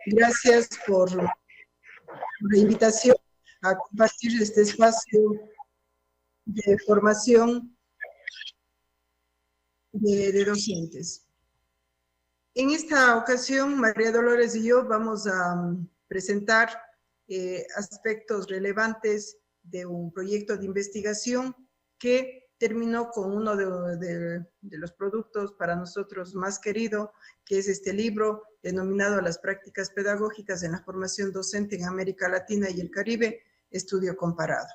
Gracias por la invitación a compartir este espacio de formación de docentes. En esta ocasión, María Dolores y yo vamos a presentar aspectos relevantes de un proyecto de investigación que terminó con uno de los productos para nosotros más querido, que es este libro denominado Las prácticas pedagógicas en la formación docente en América Latina y el Caribe, estudio comparado.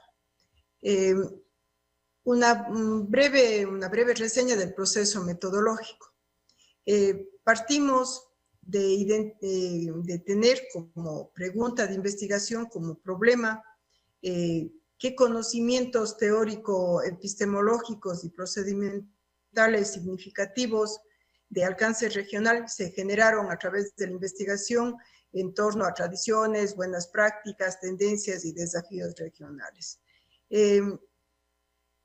Una breve reseña del proceso metodológico. Partimos de tener como pregunta de investigación, como problema, qué conocimientos teórico-epistemológicos y procedimentales significativos de alcance regional se generaron a través de la investigación en torno a tradiciones, buenas prácticas, tendencias y desafíos regionales.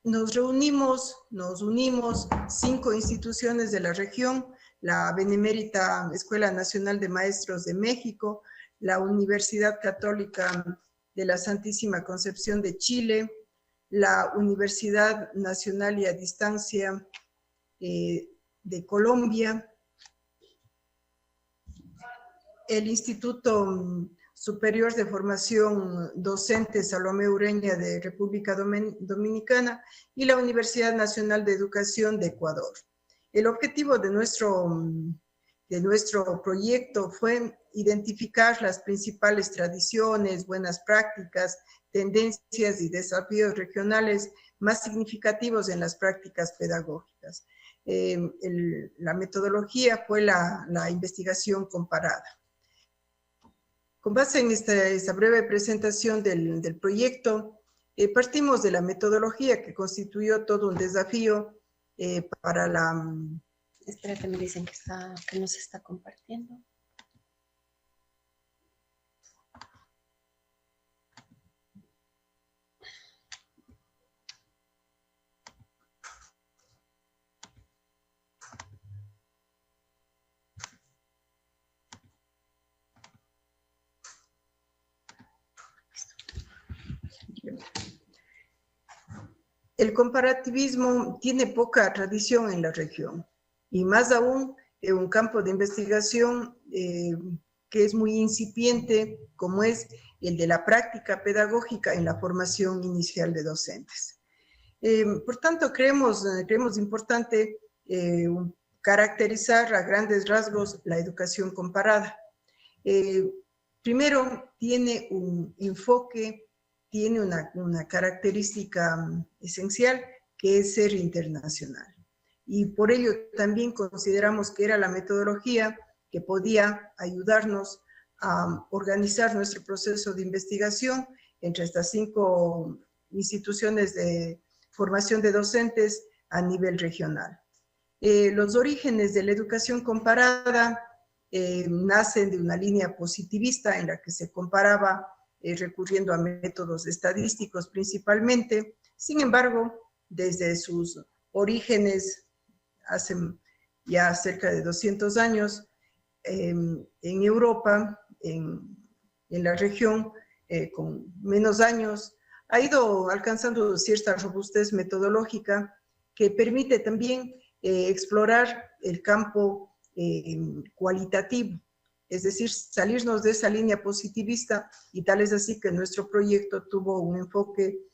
Nos unimos 5 instituciones de la región: la Benemérita Escuela Nacional de Maestros de México, la Universidad Católica de la Santísima Concepción de Chile, la Universidad Nacional y a Distancia de Colombia, el Instituto Superior de Formación Docente Salomé Ureña de República Dominicana y la Universidad Nacional de Educación de Ecuador. El objetivo de nuestro proyecto fue identificar las principales tradiciones, buenas prácticas, tendencias y desafíos regionales más significativos en las prácticas pedagógicas. La metodología fue la investigación comparada. Con base en esta breve presentación del proyecto, partimos de la metodología que constituyó todo un desafío para la... Espérate, me dicen que no se está compartiendo. El comparativismo tiene poca tradición en la región, y más aún en un campo de investigación que es muy incipiente, como es el de la práctica pedagógica en la formación inicial de docentes. Por tanto, creemos importante caracterizar a grandes rasgos la educación comparada. Primero, tiene un enfoque, tiene una característica esencial, que es ser internacional. Y por ello también consideramos que era la metodología que podía ayudarnos a organizar nuestro proceso de investigación entre estas 5 instituciones de formación de docentes a nivel regional. Los orígenes de la educación comparada nacen de una línea positivista en la que se comparaba recurriendo a métodos estadísticos principalmente. Sin embargo, desde sus orígenes, hace ya cerca de 200 años, en Europa, en la región, con menos años, ha ido alcanzando cierta robustez metodológica que permite también explorar el campo cualitativo, es decir, salirnos de esa línea positivista, y tal es así que nuestro proyecto tuvo un enfoque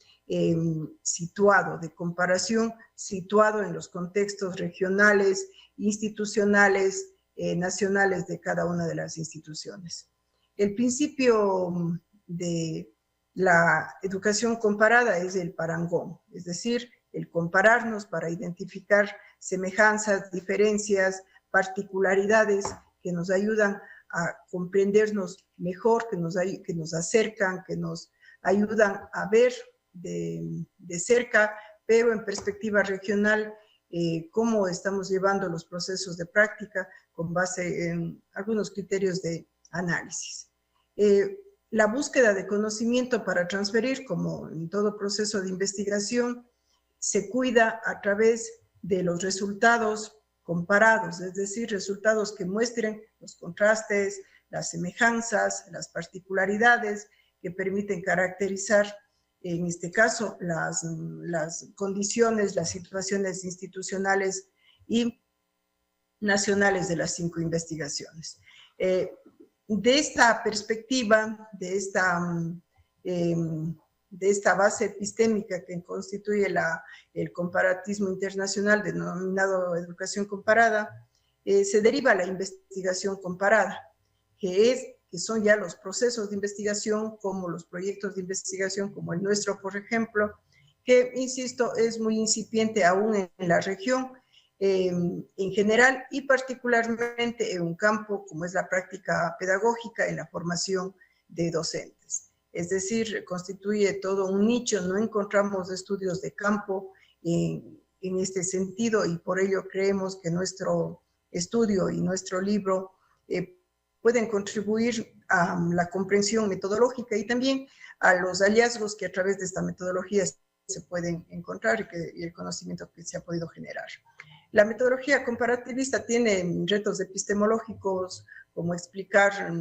situado, de comparación, situado en los contextos regionales, institucionales, nacionales de cada una de las instituciones. El principio de la educación comparada es el parangón, es decir, el compararnos para identificar semejanzas, diferencias, particularidades que nos ayudan a comprendernos mejor, que nos acercan, que nos ayudan a ver de cerca, pero en perspectiva regional, cómo estamos llevando los procesos de práctica con base en algunos criterios de análisis. La búsqueda de conocimiento para transferir, como en todo proceso de investigación, se cuida a través de los resultados comparados, es decir, resultados que muestren los contrastes, las semejanzas, las particularidades que permiten caracterizar, en este caso, las condiciones, las situaciones institucionales y nacionales de las 5 investigaciones. De esta perspectiva, de esta base epistémica que constituye el comparatismo internacional denominado educación comparada, se deriva la investigación comparada, que son ya los procesos de investigación, como los proyectos de investigación, como el nuestro, por ejemplo, que, insisto, es muy incipiente aún en la región, en general, y particularmente en un campo como es la práctica pedagógica en la formación de docentes. Es decir, constituye todo un nicho, no encontramos estudios de campo en este sentido, y por ello creemos que nuestro estudio y nuestro libro pueden contribuir a la comprensión metodológica y también a los hallazgos que a través de esta metodología se pueden encontrar y el conocimiento que se ha podido generar. La metodología comparativista tiene retos epistemológicos, como explicar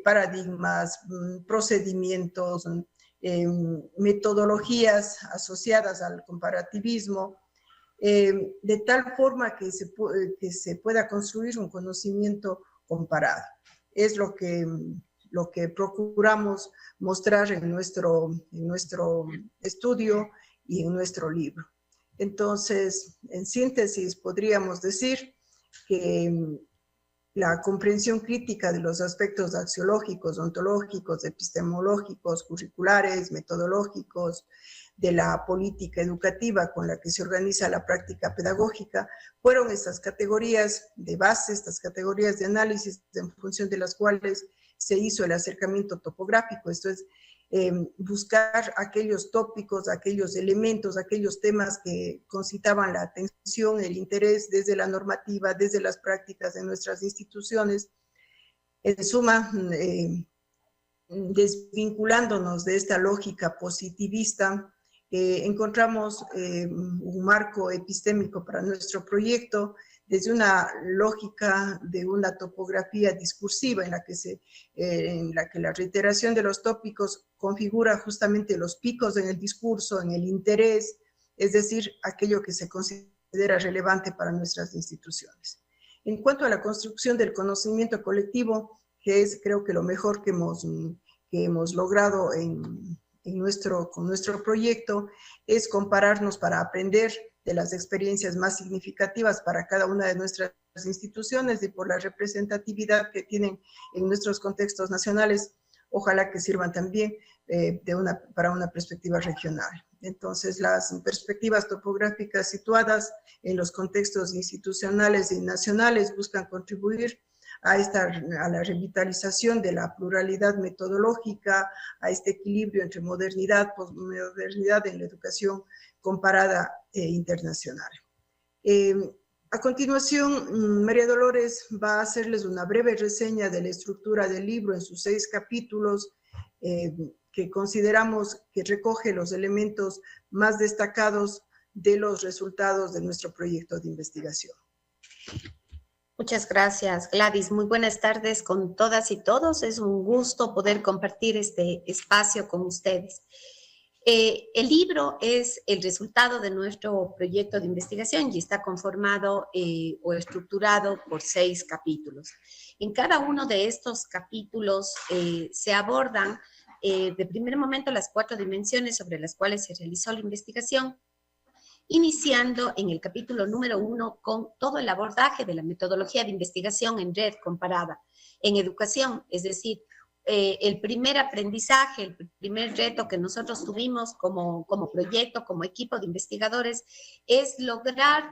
paradigmas, procedimientos, metodologías asociadas al comparativismo, de tal forma que se pueda construir un conocimiento comparado. Es lo que procuramos mostrar en nuestro estudio y en nuestro libro. Entonces, en síntesis, podríamos decir que la comprensión crítica de los aspectos axiológicos, ontológicos, epistemológicos, curriculares, metodológicos, de la política educativa con la que se organiza la práctica pedagógica, fueron estas categorías de base, estas categorías de análisis en función de las cuales se hizo el acercamiento topográfico. Esto es, buscar aquellos tópicos, aquellos elementos, aquellos temas que concitaban la atención, el interés desde la normativa, desde las prácticas de nuestras instituciones. En suma, desvinculándonos de esta lógica positivista, encontramos un marco epistémico para nuestro proyecto desde una lógica de una topografía discursiva en la que la reiteración de los tópicos configura justamente los picos en el discurso, en el interés, es decir, aquello que se considera relevante para nuestras instituciones. En cuanto a la construcción del conocimiento colectivo, que es, creo que, lo mejor que hemos logrado con nuestro proyecto, es compararnos para aprender de las experiencias más significativas para cada una de nuestras instituciones y por la representatividad que tienen en nuestros contextos nacionales, ojalá que sirvan también para una perspectiva regional. Entonces, las perspectivas topográficas situadas en los contextos institucionales y nacionales buscan contribuir a la revitalización de la pluralidad metodológica, a este equilibrio entre modernidad, posmodernidad en la educación comparada e internacional. A continuación, María Dolores va a hacerles una breve reseña de la estructura del libro en sus 6 capítulos, que consideramos que recoge los elementos más destacados de los resultados de nuestro proyecto de investigación. Muchas gracias, Gladys. Muy buenas tardes con todas y todos. Es un gusto poder compartir este espacio con ustedes. El libro es el resultado de nuestro proyecto de investigación y está conformado o estructurado por 6 capítulos. En cada uno de estos capítulos se abordan de primer momento las 4 dimensiones sobre las cuales se realizó la investigación, iniciando en el capítulo número 1 con todo el abordaje de la metodología de investigación en red comparada en educación, es decir, el primer aprendizaje, el primer reto que nosotros tuvimos como proyecto, como equipo de investigadores, es lograr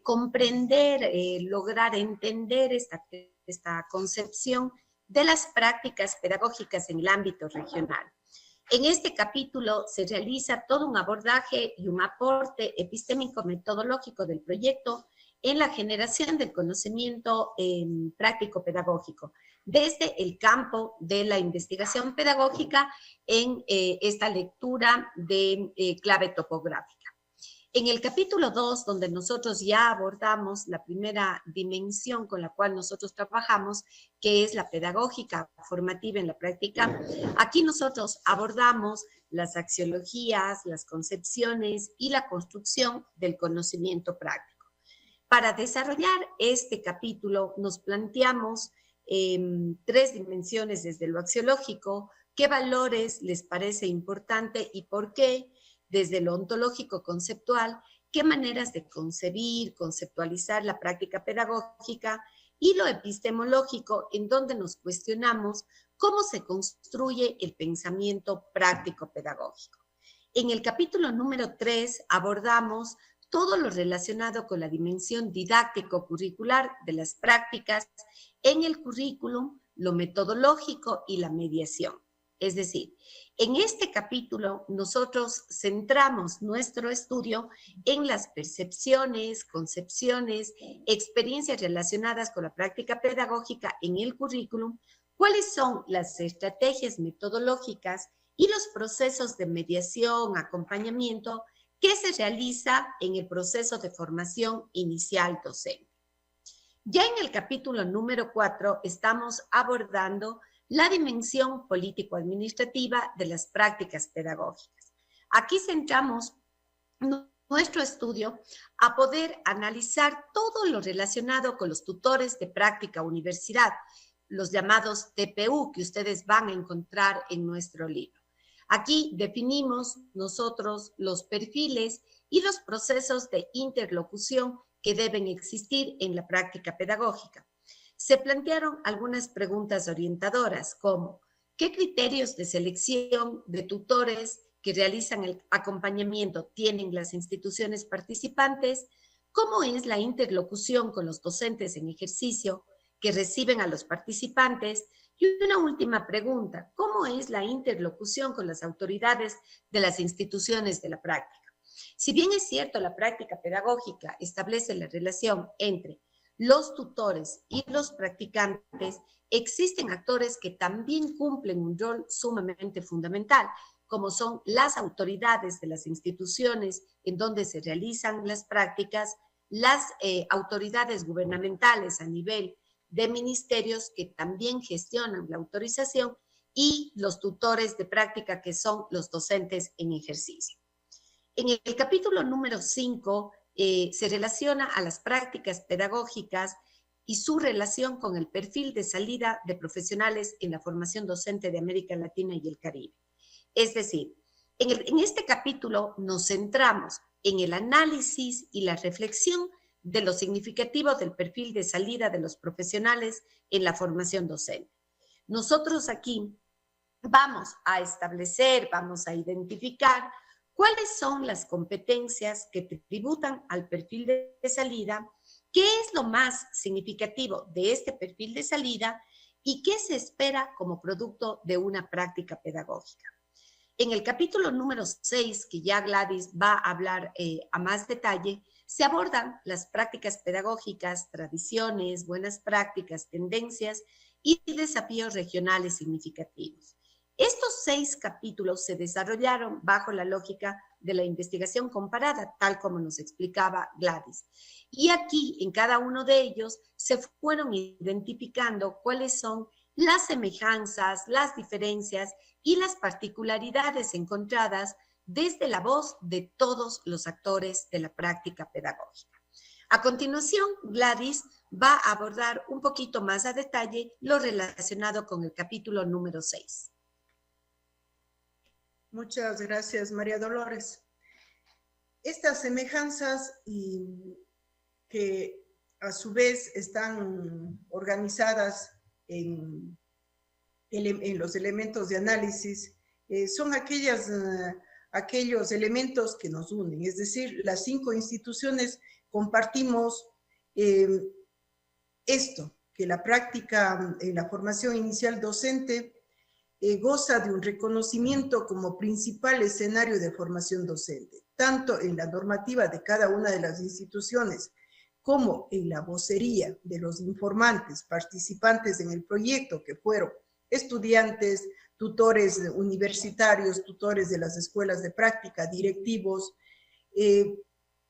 comprender, lograr entender esta concepción de las prácticas pedagógicas en el ámbito regional. En este capítulo se realiza todo un abordaje y un aporte epistémico-metodológico del proyecto en la generación del conocimiento práctico pedagógico, desde el campo de la investigación pedagógica en esta lectura de clave topográfica. En el capítulo 2, donde nosotros ya abordamos la primera dimensión con la cual nosotros trabajamos, que es la pedagógica formativa en la práctica, aquí nosotros abordamos las axiologías, las concepciones y la construcción del conocimiento práctico. Para desarrollar este capítulo nos planteamos 3 dimensiones desde lo axiológico, qué valores les parece importante y por qué. Desde lo ontológico conceptual, qué maneras de concebir, conceptualizar la práctica pedagógica, y lo epistemológico, en donde nos cuestionamos cómo se construye el pensamiento práctico pedagógico. En el capítulo número 3 abordamos todo lo relacionado con la dimensión didáctico-curricular de las prácticas en el currículum, lo metodológico y la mediación. Es decir, en este capítulo nosotros centramos nuestro estudio en las percepciones, concepciones, experiencias relacionadas con la práctica pedagógica en el currículum, cuáles son las estrategias metodológicas y los procesos de mediación, acompañamiento que se realiza en el proceso de formación inicial docente. Ya en el capítulo número 4 estamos abordando la dimensión político-administrativa de las prácticas pedagógicas. Aquí centramos nuestro estudio a poder analizar todo lo relacionado con los tutores de práctica universidad, los llamados TPU, que ustedes van a encontrar en nuestro libro. Aquí definimos nosotros los perfiles y los procesos de interlocución que deben existir en la práctica pedagógica. Se plantearon algunas preguntas orientadoras, como ¿qué criterios de selección de tutores que realizan el acompañamiento tienen las instituciones participantes? ¿Cómo es la interlocución con los docentes en ejercicio que reciben a los participantes? Y una última pregunta, ¿cómo es la interlocución con las autoridades de las instituciones de la práctica? Si bien es cierto, la práctica pedagógica establece la relación entre los tutores y los practicantes, existen actores que también cumplen un rol sumamente fundamental, como son las autoridades de las instituciones en donde se realizan las prácticas, las autoridades gubernamentales a nivel de ministerios que también gestionan la autorización, y los tutores de práctica, que son los docentes en ejercicio. En el capítulo número 5 se relaciona a las prácticas pedagógicas y su relación con el perfil de salida de profesionales en la formación docente de América Latina y el Caribe. Es decir, en este capítulo nos centramos en el análisis y la reflexión de lo significativo del perfil de salida de los profesionales en la formación docente. Nosotros aquí vamos a establecer, vamos a identificar cuáles son las competencias que tributan al perfil de salida, qué es lo más significativo de este perfil de salida y qué se espera como producto de una práctica pedagógica. En el capítulo número 6, que ya Gladys va a hablar a más detalle, se abordan las prácticas pedagógicas, tradiciones, buenas prácticas, tendencias y desafíos regionales significativos. Estos 6 capítulos se desarrollaron bajo la lógica de la investigación comparada, tal como nos explicaba Gladys. Y aquí, en cada uno de ellos, se fueron identificando cuáles son las semejanzas, las diferencias y las particularidades encontradas desde la voz de todos los actores de la práctica pedagógica. A continuación, Gladys va a abordar un poquito más a detalle lo relacionado con el capítulo número 6. Muchas gracias, María Dolores. Estas semejanzas que a su vez están organizadas en los elementos de análisis, son aquellos elementos que nos unen, es decir, las 5 instituciones compartimos esto, que la práctica en la formación inicial docente goza de un reconocimiento como principal escenario de formación docente, tanto en la normativa de cada una de las instituciones como en la vocería de los informantes, participantes en el proyecto, que fueron estudiantes, tutores universitarios, tutores de las escuelas de práctica, directivos,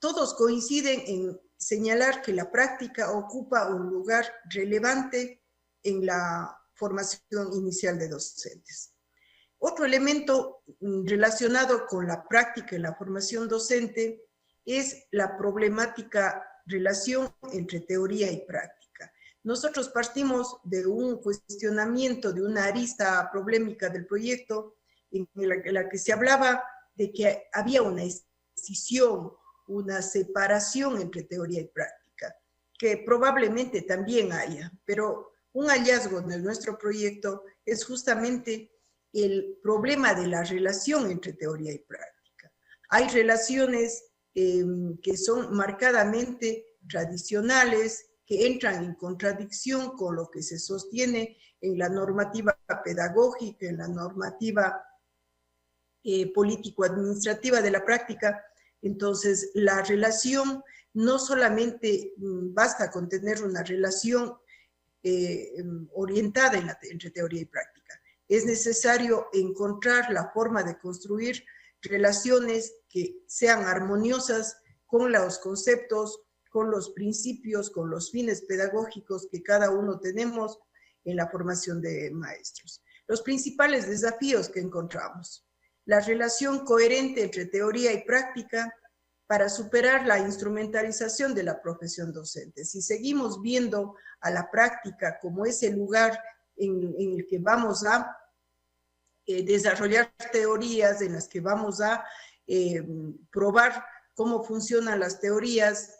todos coinciden en señalar que la práctica ocupa un lugar relevante en la formación inicial de docentes. Otro elemento relacionado con la práctica y la formación docente es la problemática relación entre teoría y práctica. Nosotros partimos de un cuestionamiento, de una arista problemática del proyecto en la que se hablaba de que había una escisión, una separación entre teoría y práctica, que probablemente también haya, pero un hallazgo de nuestro proyecto es justamente el problema de la relación entre teoría y práctica. Hay relaciones que son marcadamente tradicionales, que entran en contradicción con lo que se sostiene en la normativa pedagógica, en la normativa político-administrativa de la práctica. Entonces, la relación no solamente basta con tener una relación orientada entre teoría y práctica. Es necesario encontrar la forma de construir relaciones que sean armoniosas con los conceptos, con los principios, con los fines pedagógicos que cada uno tenemos en la formación de maestros. Los principales desafíos que encontramos: la relación coherente entre teoría y práctica para superar la instrumentalización de la profesión docente. Si seguimos viendo a la práctica como ese lugar en el que vamos a desarrollar teorías, en las que vamos a probar cómo funcionan las teorías,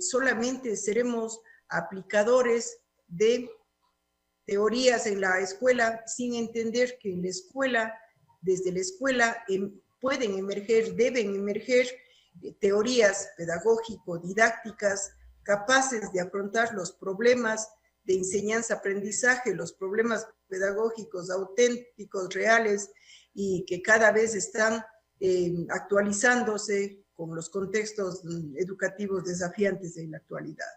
solamente seremos aplicadores de teorías en la escuela sin entender que en la escuela, desde la escuela, pueden emerger, deben emerger teorías pedagógico-didácticas capaces de afrontar los problemas de enseñanza-aprendizaje, los problemas pedagógicos auténticos, reales, y que cada vez están actualizándose con los contextos educativos desafiantes en la actualidad.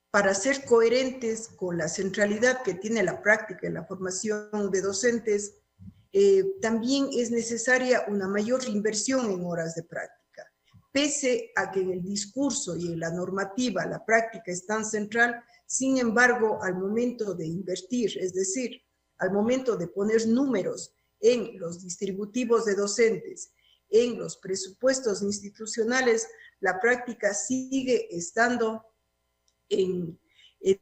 Para ser coherentes con la centralidad que tiene la práctica en la formación de docentes, también es necesaria una mayor inversión en horas de práctica. Pese a que en el discurso y en la normativa la práctica es tan central, sin embargo, al momento de invertir, es decir, al momento de poner números en los distributivos de docentes, en los presupuestos institucionales, la práctica sigue estando en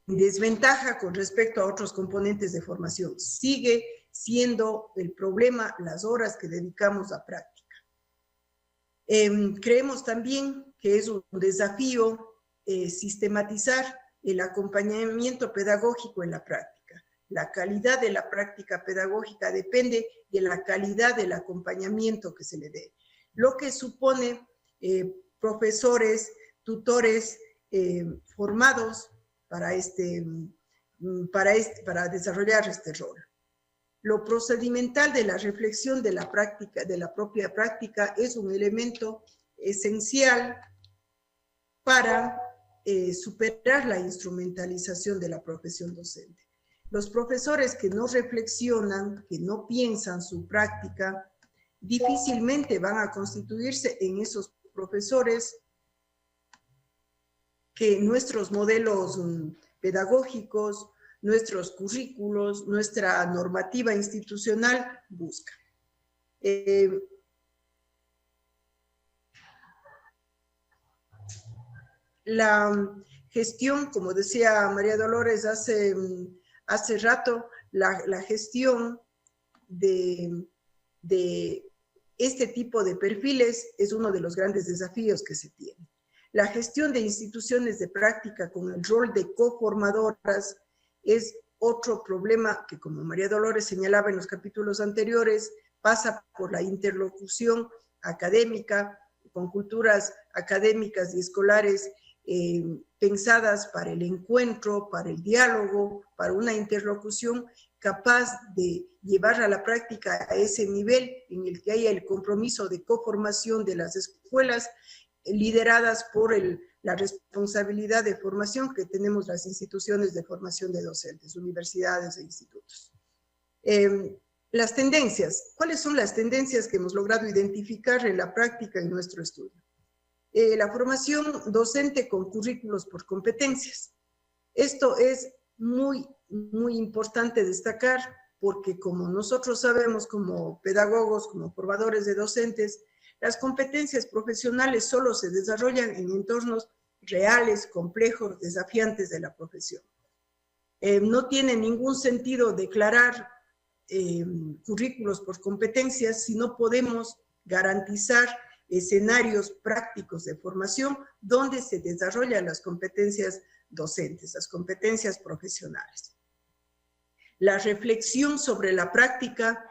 desventaja con respecto a otros componentes de formación. Sigue siendo el problema las horas que dedicamos a práctica. Creemos también que es un desafío sistematizar el acompañamiento pedagógico en la práctica. La calidad de la práctica pedagógica depende de la calidad del acompañamiento que se le dé, lo que supone profesores, tutores formados para desarrollar este rol. Lo procedimental de la reflexión de la práctica, de la propia práctica, es un elemento esencial para superar la instrumentalización de la profesión docente. Los profesores que no reflexionan, que no piensan su práctica, difícilmente van a constituirse en esos profesores que nuestros modelos pedagógicos, nuestros currículos, nuestra normativa institucional buscan. La gestión, como decía María Dolores hace rato, la gestión de este tipo de perfiles es uno de los grandes desafíos que se tiene. La gestión de instituciones de práctica con el rol de coformadoras es otro problema que, como María Dolores señalaba en los capítulos anteriores, pasa por la interlocución académica, con culturas académicas y escolares pensadas para el encuentro, para el diálogo, para una interlocución capaz de llevar a la práctica a ese nivel en el que haya el compromiso de coformación de las escuelas lideradas por la responsabilidad de formación que tenemos las instituciones de formación de docentes, universidades e institutos. Las tendencias. ¿Cuáles son las tendencias que hemos logrado identificar en la práctica en nuestro estudio? La formación docente con currículos por competencias. Esto es muy importante destacar porque como nosotros sabemos como pedagogos, como formadores de docentes, las competencias profesionales solo se desarrollan en entornos reales, complejos, desafiantes de la profesión. No tiene ningún sentido declarar currículos por competencias si no podemos garantizar escenarios prácticos de formación donde se desarrollan las competencias docentes, las competencias profesionales. La reflexión sobre la práctica,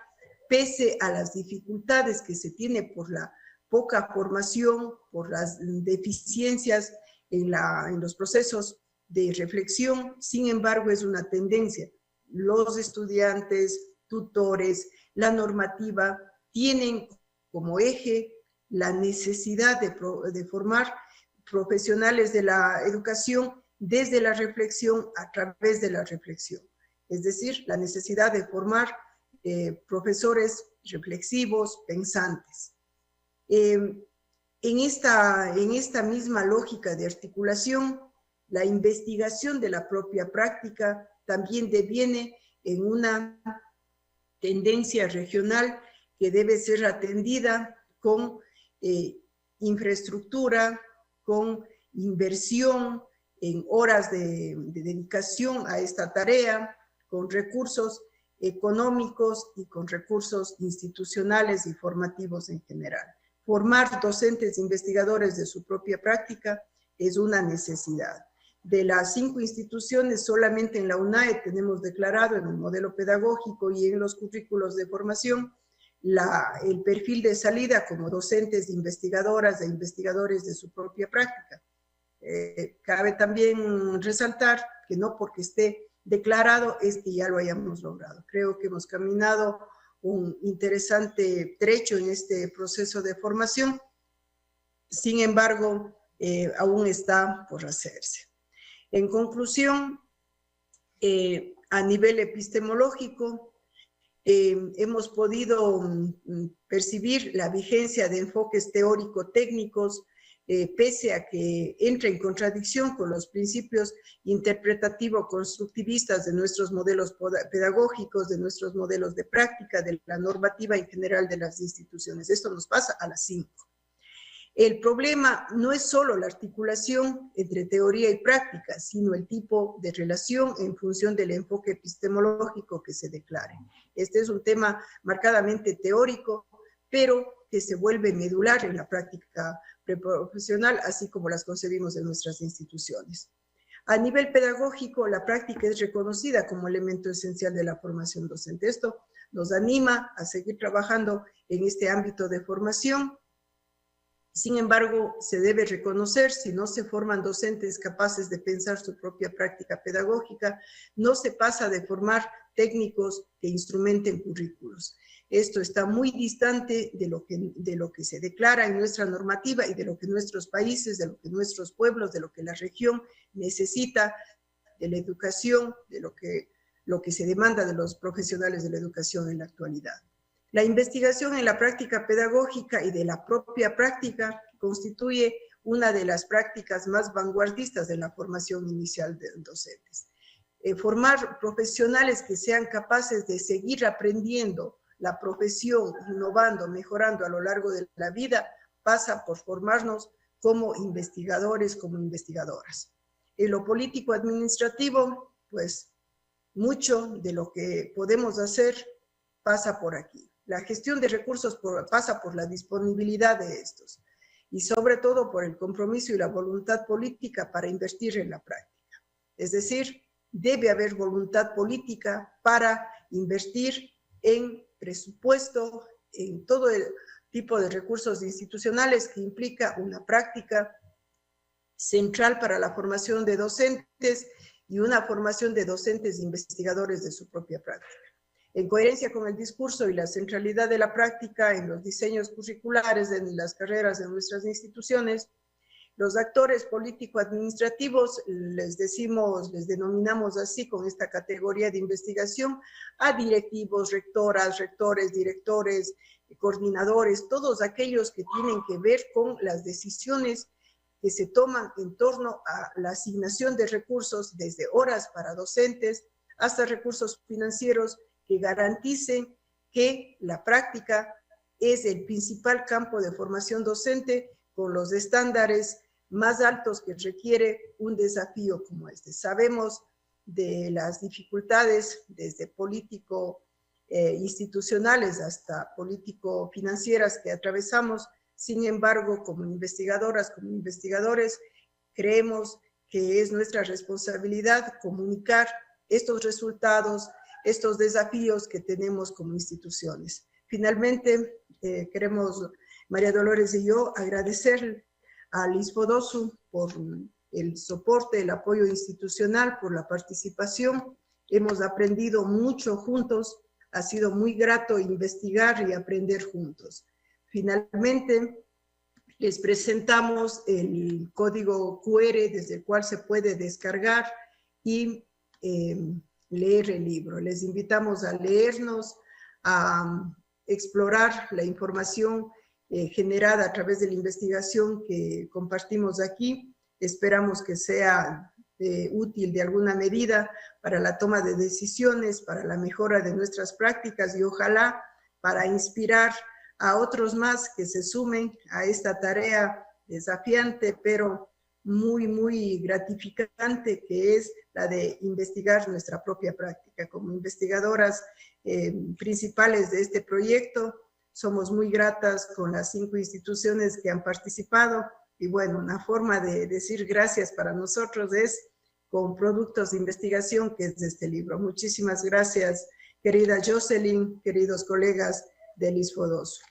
pese a las dificultades que se tiene por la poca formación, por las deficiencias en los procesos de reflexión, sin embargo es una tendencia. Los estudiantes, tutores, la normativa tienen como eje la necesidad de formar profesionales de la educación desde la reflexión, a través de la reflexión. Es decir, la necesidad de formar profesores reflexivos, pensantes. En esta misma lógica de articulación, la investigación de la propia práctica también deviene en una tendencia regional que debe ser atendida con infraestructura, con inversión en horas de dedicación a esta tarea, con recursos económicos y con recursos institucionales y formativos en general. Formar docentes e investigadores de su propia práctica es una necesidad. De las 5 instituciones, solamente en la UNAE tenemos declarado en el modelo pedagógico y en los currículos de formación el perfil de salida como docentes, investigadoras e investigadores de su propia práctica. Cabe también resaltar que no porque esté declarado es que ya lo hayamos logrado. Creo que hemos caminado un interesante trecho en este proceso de formación, sin embargo, aún está por hacerse. En conclusión, a nivel epistemológico, hemos podido percibir la vigencia de enfoques teórico-técnicos, pese a que entra en contradicción con los principios interpretativo-constructivistas de nuestros modelos pedagógicos, de nuestros modelos de práctica, de la normativa en general de las instituciones. Esto nos pasa a las 5. El problema no es solo la articulación entre teoría y práctica, sino el tipo de relación en función del enfoque epistemológico que se declare. Este es un tema marcadamente teórico, pero que se vuelve medular en la práctica preprofesional, así como las concebimos en nuestras instituciones. A nivel pedagógico, la práctica es reconocida como elemento esencial de la formación docente. Esto nos anima a seguir trabajando en este ámbito de formación. Sin embargo, se debe reconocer, si no se forman docentes capaces de pensar su propia práctica pedagógica, no se pasa de formar técnicos que instrumenten currículos. Esto está muy distante de lo que se declara en nuestra normativa y de lo que nuestros países, de lo que nuestros pueblos, de lo que la región necesita de la educación, de lo que se demanda de los profesionales de la educación en la actualidad. La investigación en la práctica pedagógica y de la propia práctica constituye una de las prácticas más vanguardistas de la formación inicial de docentes. Formar profesionales que sean capaces de seguir aprendiendo la profesión, innovando, mejorando a lo largo de la vida, pasa por formarnos como investigadores, como investigadoras. En lo político-administrativo, pues mucho de lo que podemos hacer pasa por aquí. La gestión de recursos pasa por la disponibilidad de estos y sobre todo por el compromiso y la voluntad política para invertir en la práctica. Es decir, debe haber voluntad política para invertir en presupuesto, en todo el tipo de recursos institucionales que implica una práctica central para la formación de docentes y una formación de docentes e investigadores de su propia práctica. En coherencia con el discurso y la centralidad de la práctica en los diseños curriculares de las carreras de nuestras instituciones, Los actores político-administrativos, les denominamos así con esta categoría de investigación, a directivos, rectoras, rectores, directores, coordinadores, todos aquellos que tienen que ver con las decisiones que se toman en torno a la asignación de recursos, desde horas para docentes hasta recursos financieros que garanticen que la práctica es el principal campo de formación docente con los estándares más altos que requiere un desafío como este. Sabemos de las dificultades desde político institucionales hasta político financieras que atravesamos. Sin embargo, como investigadoras, como investigadores, creemos que es nuestra responsabilidad comunicar estos resultados, estos desafíos que tenemos como instituciones. Finalmente, queremos, María Dolores y yo, agradecer al ISFODOSU por el soporte, el apoyo institucional, por la participación. Hemos aprendido mucho juntos, ha sido muy grato investigar y aprender juntos. Finalmente, les presentamos el código QR desde el cual se puede descargar y leer el libro. Les invitamos a leernos, a explorar la información generada a través de la investigación que compartimos aquí. Esperamos que sea útil de alguna medida para la toma de decisiones, para la mejora de nuestras prácticas y ojalá para inspirar a otros más que se sumen a esta tarea desafiante, pero muy, muy gratificante, que es la de investigar nuestra propia práctica. Como investigadoras principales de este proyecto, somos muy gratas con las 5 instituciones que han participado y bueno, una forma de decir gracias para nosotros es con productos de investigación que es de este libro. Muchísimas gracias, querida Jocelyn, queridos colegas del ISFODOSU.